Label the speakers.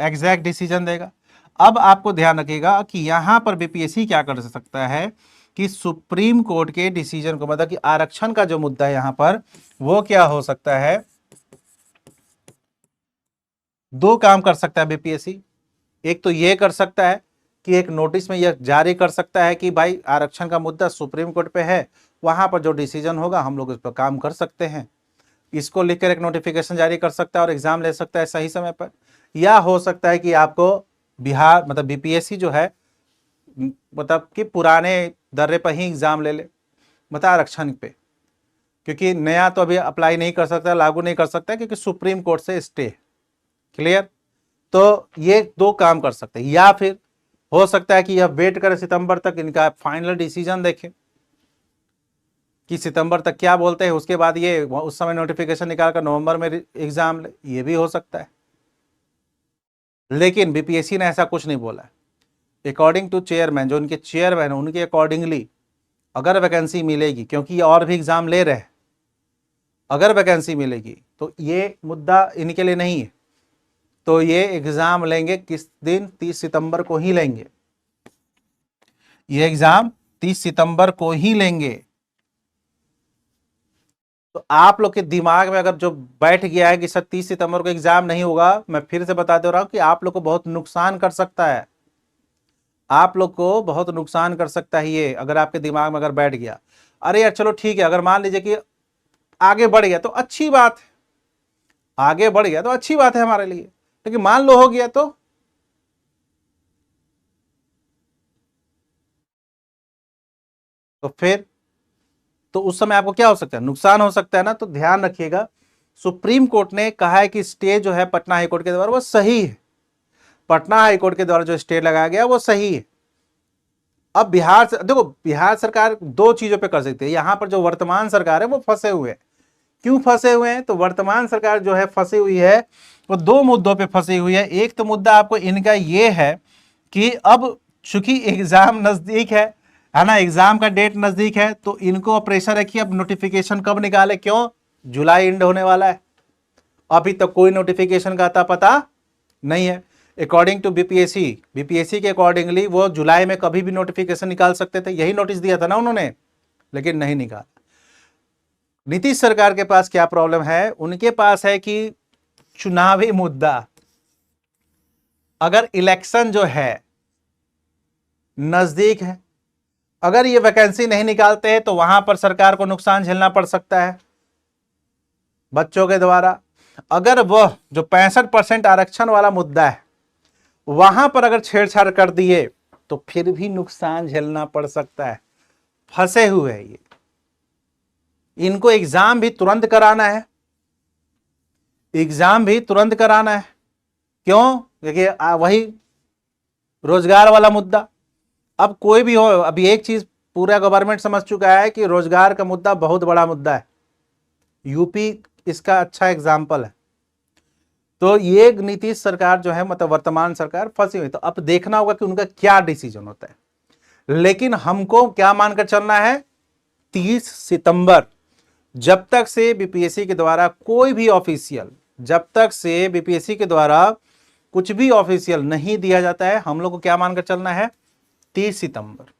Speaker 1: Exact decision देगा। अब आपको ध्यान रखिएगा कि यहां पर बीपीएससी क्या कर सकता है कि सुप्रीम कोर्ट के डिसीजन को, मतलब कि आरक्षण का जो मुद्दा है यहां पर, वो क्या हो सकता है, दो काम कर सकता है बीपीएससी। एक तो ये कर सकता है कि एक नोटिस में यह जारी कर सकता है कि भाई आरक्षण का मुद्दा सुप्रीम कोर्ट पे है, वहां पर जो डिसीजन होगा हम लोग इस पर काम कर सकते हैं। इसको लिखकर एक नोटिफिकेशन जारी कर सकता है और एग्जाम ले सकता है सही समय पर। या हो सकता है कि आपको बिहार मतलब बीपीएससी जो है मतलब कि पुराने दर्रे पर ही एग्जाम ले ले, मतलब आरक्षण पे, क्योंकि नया तो अभी अप्लाई नहीं कर सकता, लागू नहीं कर सकता, क्योंकि सुप्रीम कोर्ट से स्टे। क्लियर? तो ये दो काम कर सकते हैं। या फिर हो सकता है कि यह वेट करे सितंबर तक, इनका फाइनल डिसीजन देखें कि सितंबर तक क्या बोलते हैं, उसके बाद ये उस समय नोटिफिकेशन निकालकर नवंबर में एग्जाम ले, ये भी हो सकता है। लेकिन बीपीएससी ने ऐसा कुछ नहीं बोला है। अकॉर्डिंग टू चेयरमैन, जो उनके चेयरमैन है, उनके अकॉर्डिंगली अगर वैकेंसी मिलेगी, क्योंकि ये और भी एग्जाम ले रहे हैं, अगर वैकेंसी मिलेगी तो ये मुद्दा इनके लिए नहीं है, तो ये एग्जाम लेंगे किस दिन, 30 सितंबर को ही लेंगे। ये एग्जाम 30 सितंबर को ही लेंगे। तो आप लोग के दिमाग में अगर जो बैठ गया है कि सर 30 सितंबर को एग्जाम नहीं होगा, मैं फिर से बता दे रहा हूं कि आप लोग को बहुत नुकसान कर सकता है। आप लोग को बहुत नुकसान कर सकता है ये, अगर आपके दिमाग में अगर बैठ गया। अरे यार चलो ठीक है, अगर मान लीजिए कि आगे बढ़ गया तो अच्छी बात है, आगे बढ़ गया तो अच्छी बात है हमारे लिए, लेकिन मान लो हो गया तो फिर तो उस समय आपको क्या हो सकता है, नुकसान हो सकता है ना। तो ध्यान रखिएगा, सुप्रीम कोर्ट ने कहा है कि स्टे जो है पटना हाईकोर्ट के द्वारा वो सही है, पटना हाईकोर्ट के द्वारा जो स्टे लगाया गया वो सही है। अब बिहार से देखो, बिहार सरकार दो चीजों पे कर सकती है। यहां पर जो वर्तमान सरकार है वो फंसे हुए हैं। क्यों फंसे हुए हैं? तो वर्तमान सरकार जो है फंसी हुई है, वो दो मुद्दों पे फंसी हुई है। एक तो मुद्दा आपको इनका ये है कि अब चूंकि एग्जाम नजदीक है ना, एग्जाम का डेट नजदीक है, तो इनको प्रेशर है कि अब नोटिफिकेशन कब निकाले। क्यों? जुलाई एंड होने वाला है, अभी तक कोई नोटिफिकेशन का अता पता नहीं है। अकॉर्डिंग टू बीपीएससी के अकॉर्डिंगली वो जुलाई में कभी भी नोटिफिकेशन निकाल सकते थे, यही नोटिस दिया था ना उन्होंने, लेकिन नहीं निकाला। नीतीश सरकार के पास क्या प्रॉब्लम है? उनके पास है कि चुनावी मुद्दा, अगर इलेक्शन जो है नजदीक है, अगर ये वैकेंसी नहीं निकालते हैं तो वहां पर सरकार को नुकसान झेलना पड़ सकता है बच्चों के द्वारा। अगर वह जो 65% आरक्षण वाला मुद्दा है वहां पर अगर छेड़छाड़ कर दिए तो फिर भी नुकसान झेलना पड़ सकता है। फंसे हुए हैं ये, इनको एग्जाम भी तुरंत कराना है, एग्जाम भी तुरंत कराना है। क्यों? क्योंकि वही रोजगार वाला मुद्दा। अब कोई भी हो, अभी एक चीज पूरा गवर्नमेंट समझ चुका है कि रोजगार का मुद्दा बहुत बड़ा मुद्दा है। यूपी इसका अच्छा एग्जाम्पल है। तो ये नीतीश सरकार जो है, मतलब वर्तमान सरकार फंसी हुई। तो अब देखना होगा कि उनका क्या डिसीजन होता है। लेकिन हमको क्या मानकर चलना है, 30 सितंबर, जब तक से बीपीएससी के द्वारा कोई भी ऑफिशियल, जब तक से बीपीएससी के द्वारा कुछ भी ऑफिशियल नहीं दिया जाता है, हम लोग को क्या मानकर चलना है, 30 सितंबर।